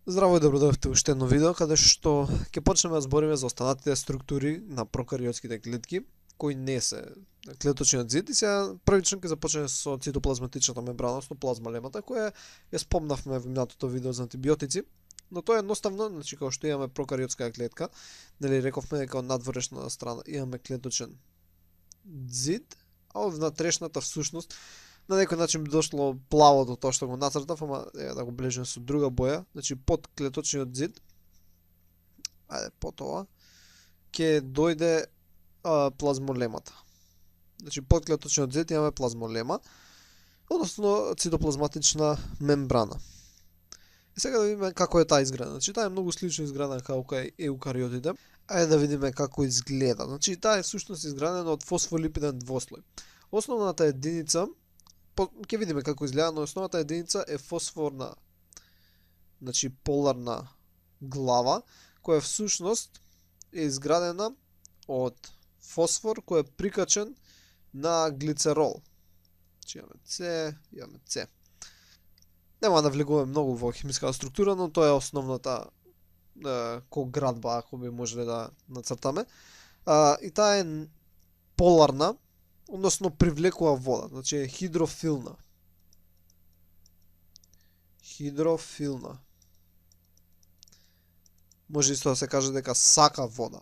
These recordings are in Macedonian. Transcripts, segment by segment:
Здраво и добродојавте уште едно видео каде што ќе почнеме да збориме за останатите структури на прокариотските клетки кои не се клеточниот зид и сега првично ќе започнеме со цитоплазматичната мембрана, односно плазмалемата која ја спомнавме во минатото видео за антибиотици, но тоа е едноставно, значи како што имаме прокариотска клетка, нели рековме дека од надворешната страна имаме клеточен зид, а од внатрешната всушност на некој начин би дошло плавото тоа што го нацртав, ама да го бележиме со друга боја, значи под клеточниот зид, ајде под ова, ќе дојде плазмолемата. Значи под клеточниот зид имаме плазмолема, односно цитоплазматична мембрана. И сега да видиме како е таа изградена. Значи таа е многу слично изградена како кај еукариотите. Ајде да видиме како изгледа. Значи таа е всушност изградена од фосфолипиден двослој. Основната единица ќе видиме како изгледа, но основната единица е фосфорна, значи поларна глава, која всушност е изградена од фосфор кој е прикачен на глицерол. Значи имаме С, имаме С. Нема да влегуваме многу во химиската структура, но тоа е основната коградба, ако би можеле да нацртаме. И таа е поларна, односно привлекува вода, значи е хидрофилна. Хидрофилна. Може исто да се каже дека сака вода.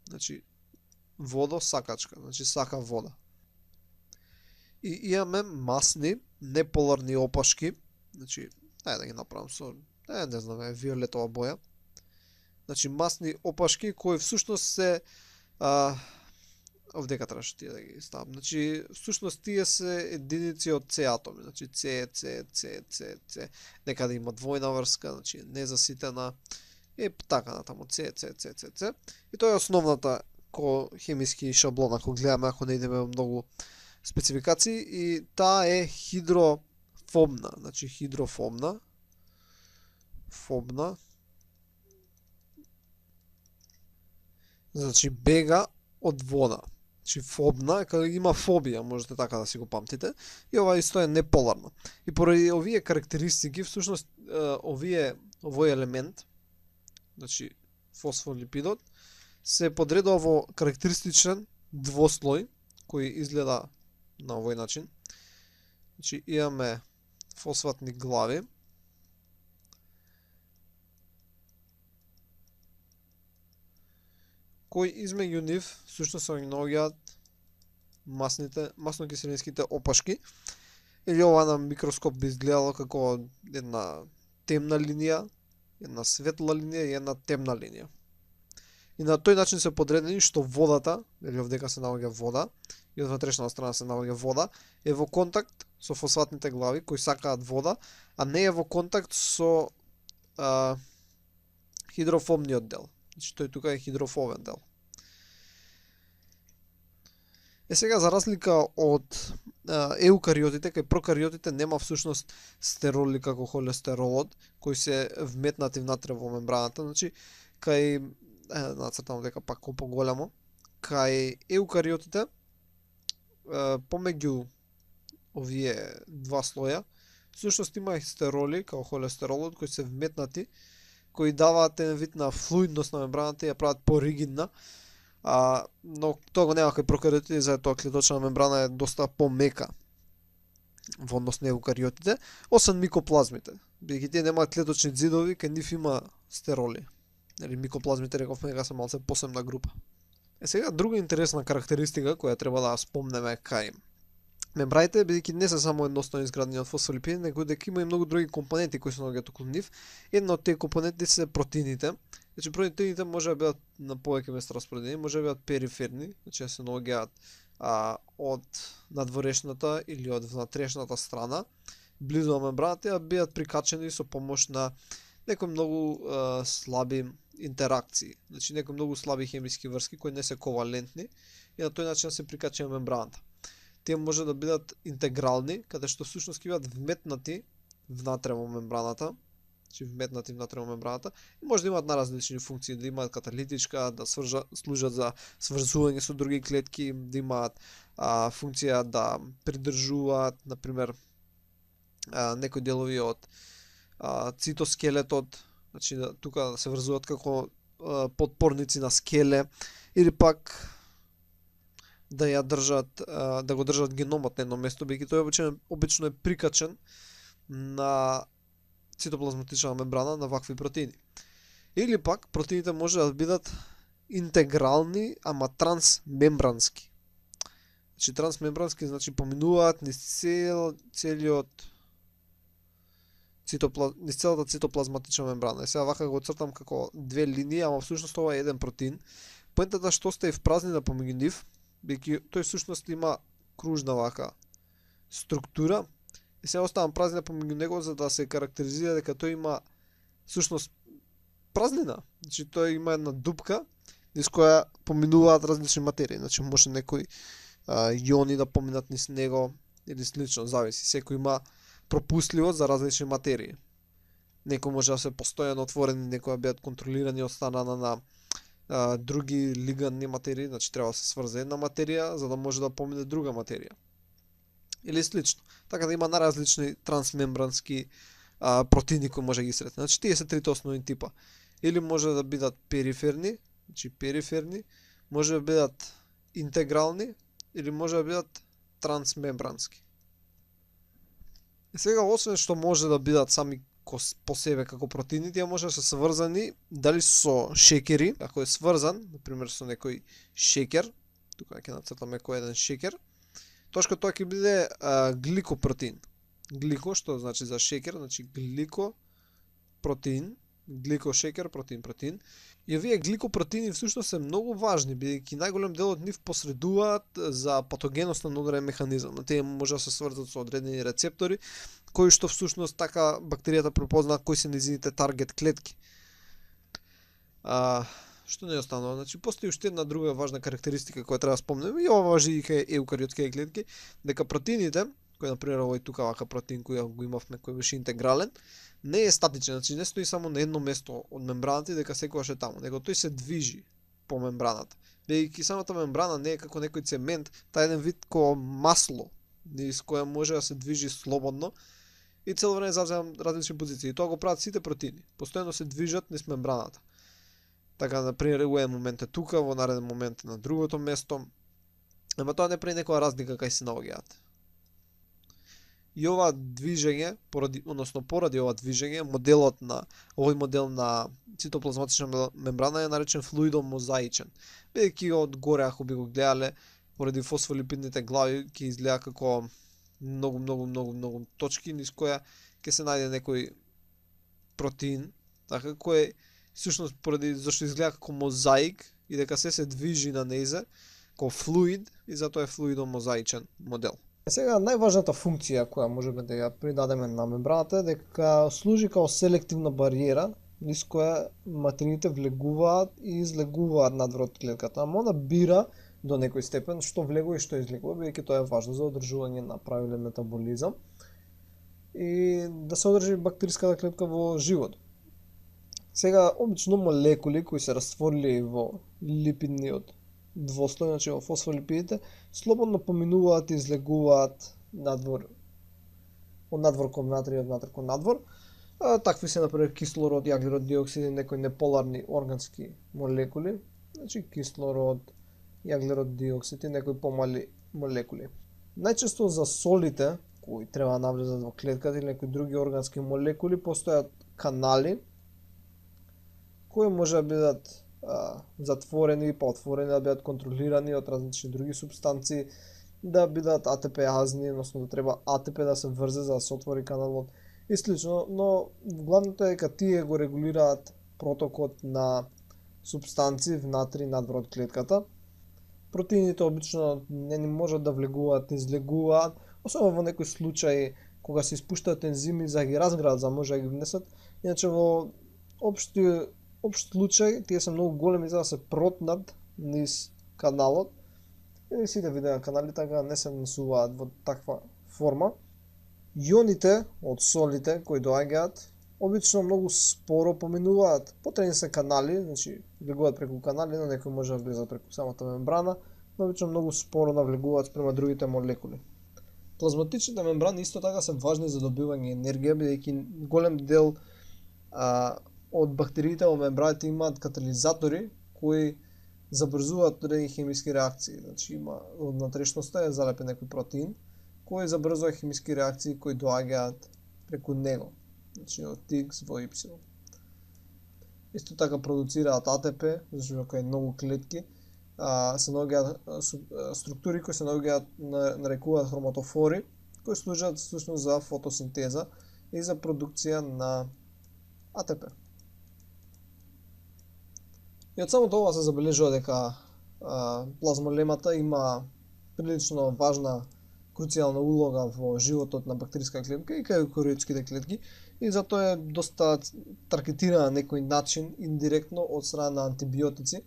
Значи водосакачка, значи сака вода. И имаме масни, неполарни опашки, значи ајде да ги направам со не знам, виолетова боја. Значи масни опашки кои всушност се овдека требаше тие да ги ставам. Значи всушност тие се единици од С атоми, значи С, некаде има двојна врска, значи незаситена и така натаму С. И тоа е основната хемиски шаблон, ако гледаме, ако не идеме во многу спецификации, и таа е хидрофобна, значи хидрофобна, значи бега од вода. Значи фобна, кога има фобија, можете така да си го памтите, и ова исто е неполарно. И поради овие карактеристики, всушност овој елемент, значи фосфолипидот, се подредува во карактеристичен двослој, кој изгледа на овој начин. Значи имаме фосфатни глави, кои измеѓу нив всушност се наоѓаат маснокиселинските опашки. Или ова на микроскоп би изгледало како една темна линија, една светла линија и една темна линија. И на тој начин се подредени што водата, или овдека се наоѓа вода, и од внатрешната страна се наоѓа вода, е во контакт со фосфатните глави кои сакаат вода, а не е во контакт со хидрофобниот дел. Значи тој тука е хидрофобен дел. Сега за разлика од еукариотите, кај прокариотите нема всушност стероли како холестеролот, кои се вметнати внатре во мембраната, значи кај нацртам дека пак поголемо, кај еукариотите помеѓу овие два слоја всушност има стероли како холестеролот кои се вметнати, кои даваат еден вид на флуидност на мембраната и ја прават поригидна, но тоа го нема кај прокариотите, затоа клеточна мембрана е доста помека во однос на еукариотите, освен микоплазмите. Бидејќи тие немаат клеточни зидови, кај нив има стероли. Или микоплазмите рековме дека се малце посебна група. Сега друга интересна карактеристика која треба да спомнеме кај мембраните, бидејќи не се само едноставно изградени од фосфолипиди, него дека има и многу други компоненти кои се наоѓаат околу нив. Една од тие компоненти се протеините. Значи протеините може да бидат на повеќе места распределени, може да бидат периферни, значи се наоѓаат од надворешната или од внатрешната страна, близу до мембраната, а бидат прикачени со помош на некои многу слаби интеракции, значи некои многу слаби хемиски врски кои не се ковалентни и на тој начин се прикачени на мембраната. Тие може да бидат интегрални, каде што всушност ќе бидат вметнати внатре во мембраната, значи вметнати внатре во мембраната, и може да имаат на различни функции, да имаат каталитичка, да служат за сврзување со други клетки, да имаат функција да придржуваат, например, некои делови од цитоскелетот, значи тука се врзуваат како подпорници на скеле, или пак да ја држат, да го држат геномот на едно место, бидејќи тој обично е прикачен на цитоплазматична мембрана на вакви протеини. Или пак протеините може да бидат интегрални, ама трансмембрански. Значи трансмембрански значи поминуваат низ низ целата цитоплазматична мембрана. И сега вака го цртам како две линии, ама всушност ова е еден протеин. Поентата што сте и в празнина помеѓу нив, бидејќи тој всушност има кружна вака структура, и се оставам празнина помеѓу него за да се карактеризира дека тој има всушност празнина. Значи тој има една дупка низ која поминуваат различни материи. Значи може некои иони да поминат низ него или слично, зависи. Секој има пропустливост за различни материи. Некој може да се постојано отворени, некои бидат контролирани од страна на други лиганни материи, значи треба да се сврзе една материја за да може да помине друга материја. Или слично. Така да има наразлични трансмембрански протеини кои може да ги сретне. Значи тие се трите основни типа. Или може да бидат периферни, значи периферни, може да бидат интегрални, или може да бидат трансмембрански. И сега, освен што може да бидат сами по себе како протеини, тие може да се сврзани дали со шекери, ако е сврзан, например со некој шекер, тука ќе нацртаме кој еден шекер, точка тоа ќе биде гликопротеин. Глико, што значи за шекер, значи гликопротеин, гликошекер, протеин. И овие гликопротеини всушност се многу важни, бидејќи најголем дел од нив посредуваат за патогеност на одреден механизам. Тие може да се сврзат со одредени рецептори, кои што всушност така бактеријата препознаа кои се незините таргет клетки. Што не е останало? Значи постои уште една друга важна карактеристика која треба да спомнеме, и ова важи и кај еукариотските клетки, дека протеините, кој например овој тука вака протеин кој го имавме, кој беше интегрален, не е статичен, значи не стои само на едно место од мембраната и дека секогаш е таму, него тој се движи по мембраната. Бидејќи самата мембрана не е како некој цемент, таа е еден вид ко масло, низ која може да се движи слободно и цело време завзема различни позиции. И тоа го прават сите протеини. Постојано се движат низ мембраната. Така, например, во еден момент е тука, во нареден момент е на другото место. Ама тоа не прави некоја разлика кај се наоѓаат. И ова движење, поради ова движење, овој модел на цитоплазматична мембрана е наречен флуидомозаичен. Бидејќи од горе, ако би го гледале, поради фосфолипидните глави ќе изгледа како многу точки низ која ќе се најде некој протеин, така кој всушност поради зашто изгледа како мозаик и дека се движи на нејзе, како флуид, и затоа е флуидомозаичен модел. Сега најважната функција која можеме да ја придадеме на мембраната е дека служи како селективна бариера низ која материите влегуваат и излегуваат надвор од клетката, ама она бира до некој степен што влегува и што излегува, бидејќи тоа е важно за одржување на правилен метаболизам и да се одржи бактериската клетка во живот. Сега, обично молекули кои се растворили во липидниот двослој, значи во фосфолипидите, слободно поминуваат и излегуваат надвор, од надвор кон внатре и од внатре кон надвор. Такви се, например, кислород, јаглерод диоксид и некои неполарни органски молекули, значи кислород, јаглерод диоксид и некои помали молекули. Најчесто за солите, кои треба да навлезат во клетката или некои други органски молекули, постојат канали, кои може да бидат затворени, па отворени, да бидат контролирани од различни други субстанции, да бидат АТП-азни, односно да треба АТП да се врзе за да се отвори каналот и слично, но главното е дека тие го регулираат протокот на субстанции внатре и надвор од клетката. Протеините обично не можат да влегуваат, излегуваат, особено во некои случаи кога се испуштаат ензими за да ги разградат, за може да ги внесат. Иначе во општ случај тие се многу големи за да се протнат низ каналот. И сите видеа канали така не се внесуваат во таква форма. Ионите од солите кои доаѓаат обично многу споро поминуваат. Потребни се канали, значи влегуваат преку канали, но некои може да влезат преку самата мембрана, но обично многу споро навлегуваат спрема другите молекули. Плазматичните мембрани исто така се важни за добивање енергија, бидејќи голем дел од бактериите во мембраните имаат катализатори кои забрзуваат одредени хемиски реакции. Значи има од внатрешноста е залепен некој протеин кој забрзува хемиски реакции кои доаѓаат преку него. Значи од X во Y. Исто така продуцираат АТП, зашто кај многу клетки се наоѓаат структури кои се наоѓаат нарекуваат хроматофори, кои служат всушност за фотосинтеза и за продукција на АТП. И од самото ова се забележува дека плазмолемата има прилично важна круцијална улога во животот на бактериска клетка и кај еукариотските клетки, и затоа е доста таргетирана на некој начин индиректно од страна на антибиотици.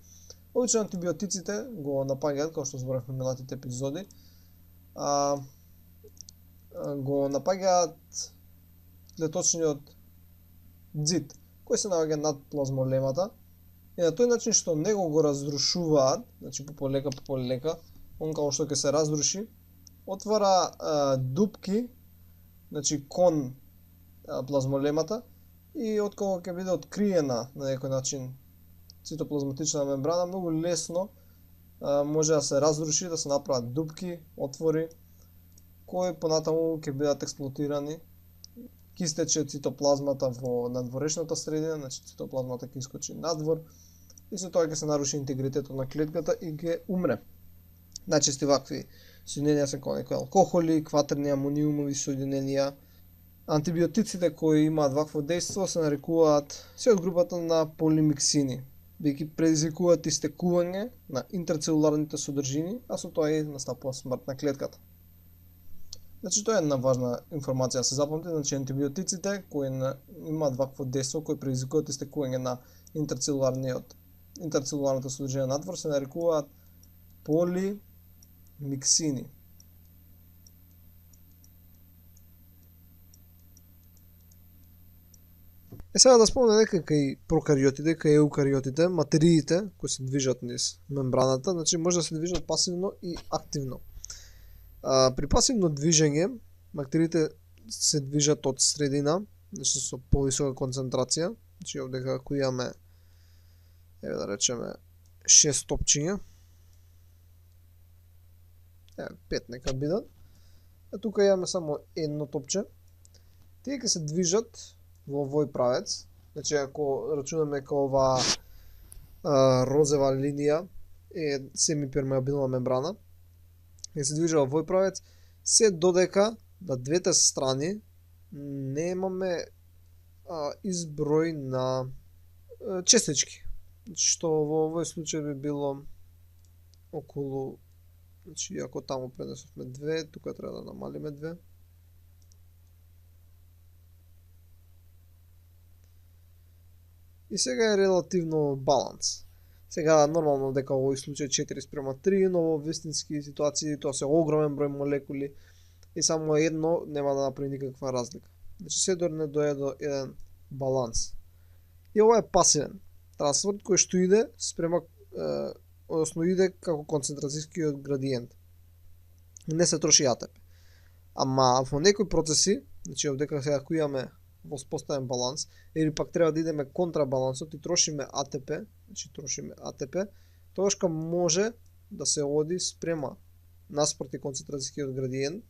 Обично антибиотиците го напаѓаат, како што зборевме во минатите епизоди, го напаѓаат клеточниот ѕид, кој се наоѓа над плазмолемата, и на тој начин што него го разрушуваат, значи по полека, он како што ќе се разруши, отвара дупки, значи кон плазмолемата, и откако ќе биде откриена на некој начин цитоплазматична мембрана, многу лесно може да се разруши, да се направат дупки, отвори, кои понатаму ќе бидат експлотирани, ќе истече цитоплазмата во надворешната средина, значи цитоплазмата ќе искочи надвор, и со тоа ќе се наруши интегритетот на клетката и ќе умре. Најчести вакви соединенија се како некои алкохоли, кватерни амониумови соединенија. Антибиотиците кои имаат вакво дејство се нарекуваат се од групата на полимиксини, бидејќи предизвикуваат истекување на интрацелуларните содржини, а со тоа и настапува смрт на клетката. Значи тоа е една важна информација да се запомни, значи антибиотиците кои имаат вакво дејство кои предизвикуваат истекување на интрацелуларната содржина надвор се нарекуваат полимиксини. Сега да спомнем дека кај прокариотите, кај еукариотите, материите кои се движат низ мембраната, значи може да се движат пасивно и активно. При пасивно движење, бактериите се движат од средина, значи со повисока концентрација, значи овдека кој имаме, еве да речеме 6 топчиња, 5 нека бидат, а тука имаме само едно топче, тие ќе се движат во овој правец, значи ако рачунаме како ова розева линија е семипермеабилна мембрана, ќе се движи во овој правец, се додека на двете страни немаме изброј на честички, што во овој случај би било околу, значи ако таму пренесовме 2, тука треба да намалиме 2. И сега е релативно баланс. Сега нормално дека во овој случај 4:3, но во вистински ситуации тоа се огромен број молекули и само едно нема да направи никаква разлика. Значи се не дојде до еден баланс. И ова е пасивен трансфер кој што иде спрема, односно иде како концентрацијскиот градиент. Не се троши АТП. Ама во некои процеси, значи овдека сега кој имаме воспоставен баланс, или пак треба да идеме контра балансот и трошиме АТП, значи трошиме АТП, тогаш може да се оди спрема наспроти концентрацијскиот градиент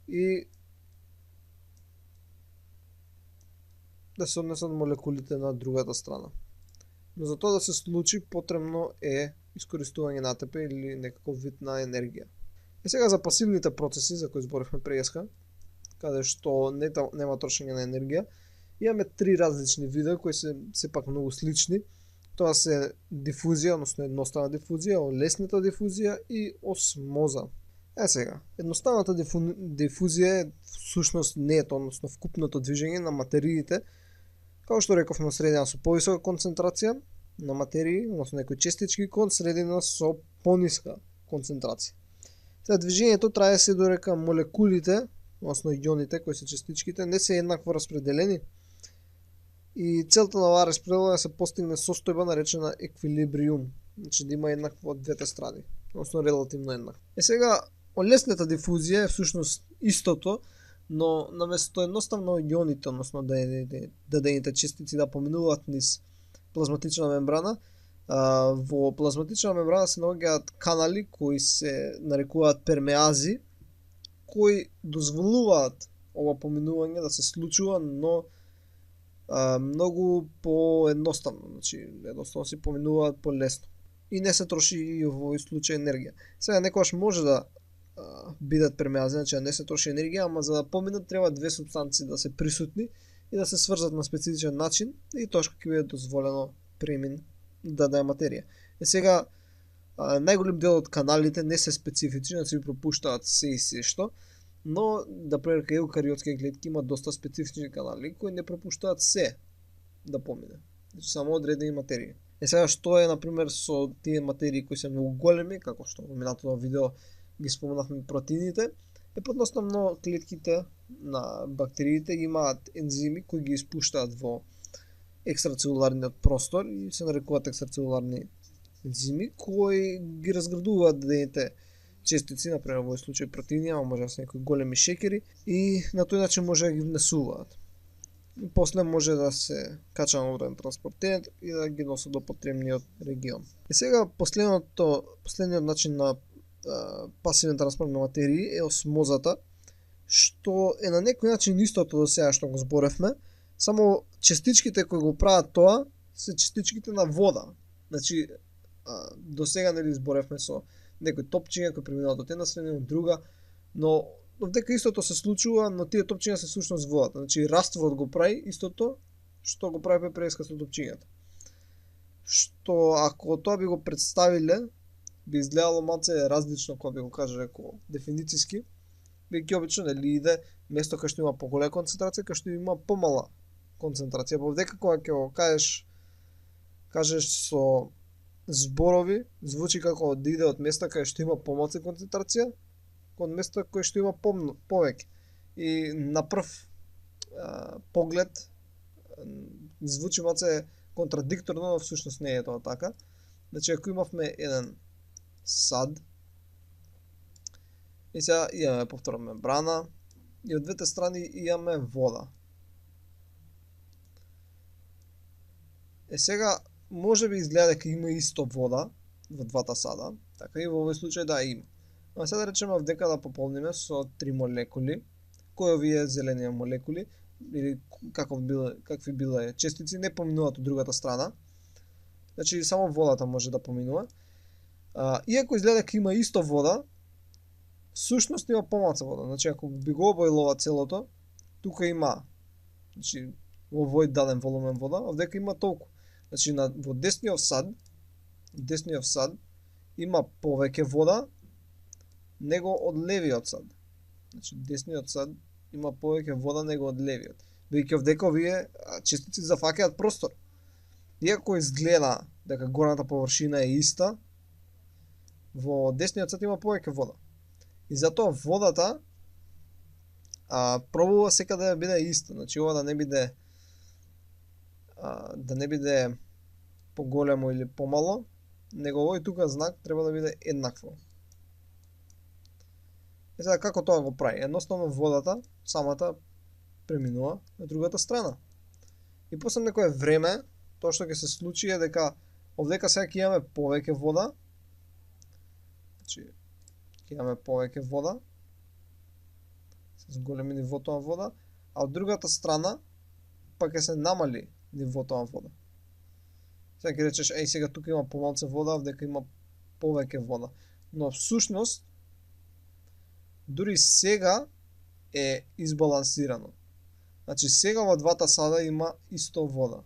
и да се однесат молекулите на другата страна. Но за тоа да се случи потребно е искористување на АТП или некаков вид на енергија. И сега за пасивните процеси за кои зборевме преска, каде што нема трошење на енергија, имаме три различни вида кои се сепак многу слични. Тоа се дифузија, односно едноставна дифузија, лесната дифузија и осмоза. Сега, едноставната дифузија е всушност неето, односно вкупното движење на материите, како што рековме, на средина со повисока концентрација на материи, односно некои честички, кон средина со пониска концентрација. Сега движењето трае се додека молекулите, односно ионите кои се частичките, не се еднакво распределени. И целта на оваа распределение се постигне состојба наречена еквилибриум, значи да има еднакво од двете страни, односно релативно еднакво. Сега, лесната дифузија е всушност истото, но наместо едноставно ионите, односно дадените честици да поминуваат низ плазматична мембрана, во плазматична мембрана се наоѓаат канали кои се нарекуваат пермеази, кои дозволуваат ова поминување да се случува, но многу поедноставно, значи едноставно се поминуваат полесно и не се троши и во овој случај енергија. Сега некогаш може да бидат пермеази, значи да не се троши енергија, ама за да поминат треба две супстанции да се присутни и да се сврзат на специфичен начин и тоа што ќе биде дозволено премин дадена материја. Сега најголем дел од каналите не се специфични, значи пропуштаат се и се што, но да пример кај еукариотски клетки има доста специфични канали кои не пропуштаат се да помине. Значи само одредени материи. Сега што е на пример со тие материи кои се многу големи, како што во минатото видео ги споменавме протеините, подоставно клетките на бактериите имаат ензими кои ги испуштаат во екстрацелуларниот простор и се нарекуваат екстрацелуларни ензими кои ги разградуваат дадените честици, например во овој случај протеини, ама може да се некои големи шекери и на тој начин може да ги внесуваат. И после може да се кача на одреден транспортер и да ги носат до потребниот регион. И сега последниот начин на пасивен транспорт на материи е осмозата, што е на некој начин истото до сега што го зборевме, само частичките кои го прават тоа се частичките на вода. Значи до сега нели зборевме со некои топчиња кои преминуваат од една страна од друга, но дека истото се случува, но тие топчиња се всушност водата. Значи растворот го прави истото што го прави преска со топчињата. Што ако тоа би го представиле, би изгледало малце различно, кога би го кажа реко дефинициски, бидејќи обично нели иде место кај што има поголема концентрација, кај што има помала концентрација. Повдека кога ќе го кажеш со зборови, звучи како да иде од места кај што има помалку концентрација кон места кој што има повеќе. И на прв поглед звучи малце контрадикторно, но всушност не е тоа така. Значи ако имавме еден сад и сега имаме повторна мембрана и од двете страни имаме вода. Сега може би изгледа дека има исто вода во двата сада, така и во овој случај да има. А сега да речеме дека да пополниме со 3 молекули, кои овие зелени молекули или какви биле честици не поминуваат од другата страна. Значи само водата може да поминува. Иако изгледа дека има исто вода, всушност има помалку вода. Значи ако би го обоилова целото, тука има, значи во овој даден волумен вода, овдека има толку. Значи во десниот сад има повеќе вода него од левиот сад. Значи десниот сад има повеќе вода него од левиот. Бидејќи овдека овие честици зафаќаат простор. Иако изгледа дека горната површина е иста, во десниот сад има повеќе вода. И затоа водата пробува секаде да биде иста. Значи ова да не биде поголемо или помало, него овој тука знак треба да биде еднакво. И сега како тоа го прави? Едноставно водата самата преминува на другата страна. И после некое време, тоа што ќе се случи е дека овдека сега ќе имаме повеќе вода. Значи ќе имаме повеќе вода с големи нивото на вода, а од другата страна пак ќе се намали нивото на вода. Сега ќе речеш, сега тука има помалку вода, овдека има повеќе вода. Но всушност дури сега е избалансирано. Значи сега во двата сада има исто вода.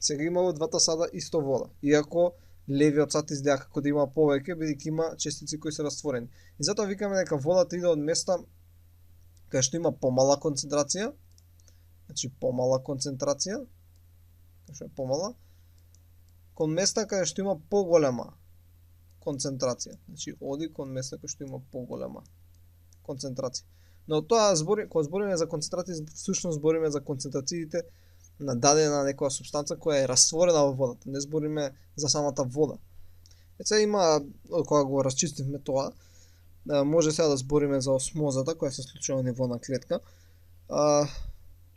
Сега има во двата сада исто вода. Иако левиот сад изгледа како да има повеќе, бидејќи има честици кои се растворени. И затоа викаме дека водата иде од места кај што има помала концентрација, значи помала концентрација, кај што е помала, кон места кај што има поголема концентрација. Значи оди кон места кај што има поголема концентрација. Но тоа кога збориме за концентрација, всушност збориме за концентрациите на дадена некоја супстанца која е растворена во водата. Не збориме за самата вода. Сега има, кога го расчистивме тоа, Може сега да збориме за осмозата која се случува на ниво на клетка.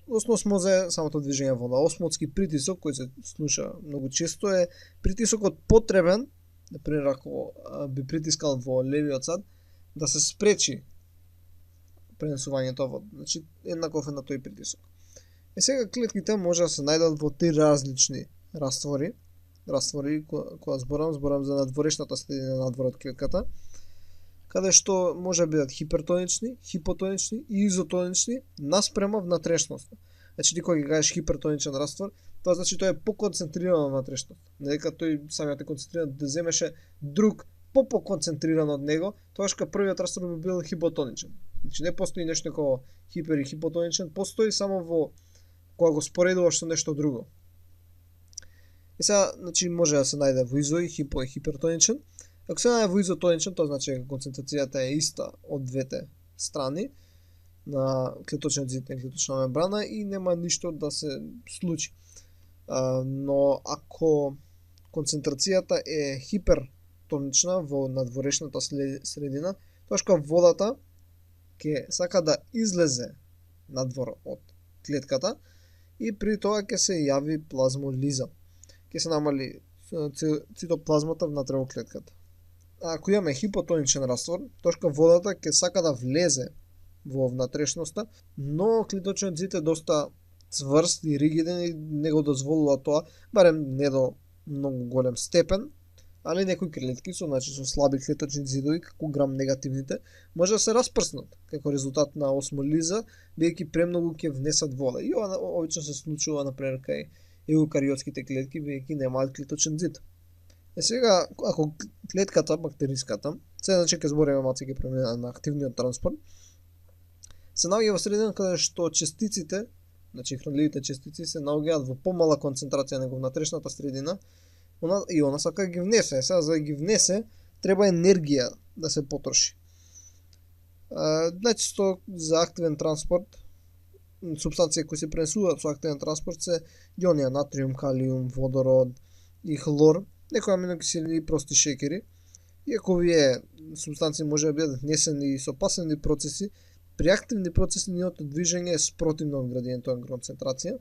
Осмоза е самото движење вода. Осмотски притисок кој се слуша многу често е притисокот потребен, например ако би притискал во левиот сад, да се спречи пренесувањето вода. Значи еднаков е на тој притисок. Сега клетките може да се најдат во три различни раствори. Кога зборам за надворешната средина надвор од клетката, каде што може да бидат хипертонични, хипотонични и изотонични наспрема внатрешноста. Значи ти кога ги кажеш хипертоничен раствор, тоа значи тој е поконцентриран на внатрешноста. Не дека тој самиот е концентриран, да земеше друг поконцентриран од него, тогаш кога првиот раствор би бил хипотоничен. Значи не постои нешто како хипер и хипотоничен, постои само во кога го споредуваш со нешто друго. И сега, значи може да се најде во изо и хипо и хипертоничен. Ако се најде во изотоничен, тоа значи дека концентрацијата е иста од двете страни на клеточниот зид и клеточна мембрана и нема ништо да се случи. Но ако концентрацијата е хипертонична во надворешната средина, тоа кога водата ќе сака да излезе надвор од клетката и при тоа ќе се јави плазмолиза. Ќе се намали цитоплазмата внатре во клетката. Ако имаме хипотоничен раствор, тоа водата ќе сака да влезе во внатрешноста, но клеточниот зид е доста цврст и ригиден и не го дозволува тоа, барем не до многу голем степен, али некои клетки со слаби клеточни зидови, како грам негативните, може да се распрснат како резултат на осмолиза, бидејќи премногу ќе внесат вода. И ова обично се случува например кај еукариотските клетки, бидејќи немаат клеточен зид. Сега, ако клетката, бактериската, сега значи ќе збориме малце ќе преминеме на активниот транспорт, се наоѓа во средина каде што частиците, значи хранливите частици се наоѓаат во помала концентрација него внатрешната средина и она сака да ги внесе. Сега за да ги внесе треба енергија да се потроши. Значи за активен транспорт супстанции кои се пренесуваат со активен транспорт се јонија натриум, калиум, водород и хлор, некои аминокиселини и прости шеќери. Иако овие супстанции може да бидат внесени со пасивни процеси, при активни процеси нивното движење е спротивно од градиентот на концентрација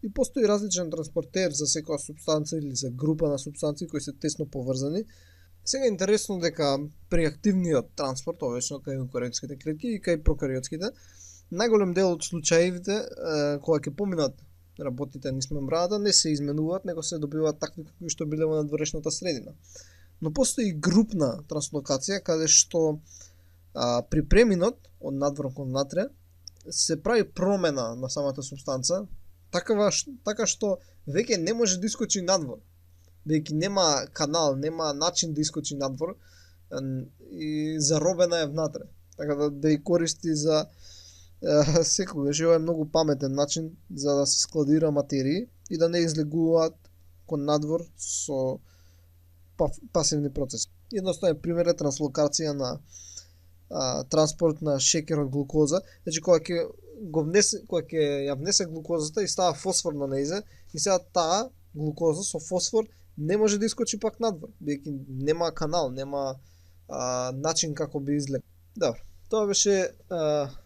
и постои различен транспортер за секоја супстанција или за група на супстанции кои се тесно поврзани. Сега е интересно дека при активниот транспорт, обично кај еукариотските клетки и кај прокариотските, најголем дел од случаевите кога ќе поминат работите низ мембраната не се изменуваат, него се добиваат такви какви што биле во надворешната средина. Но постои групна транслокација каде што при преминот од надвор кон внатре се прави промена на самата супстанца, така што веќе не може да искочи надвор. Бидејќи нема канал, нема начин да искочи надвор и заробена е внатре. Така да ја користи за секогаш. Ова е многу паметен начин за да се складира материи и да не излегуваат кон надвор со пасивни процеси. Едноставен пример е транслокација на транспорт на шеќер од глукоза. Значи кога ќе ја внесе глукозата и става фосфор на нејзе, и сега таа глукоза со фосфор не може да искочи пак надвор, бидејќи нема канал, нема начин како би излегла. Добро, тоа беше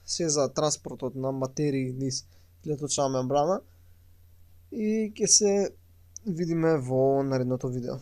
се за транспортот на материи низ клеточна мембрана и ќе се видиме во наредното видео.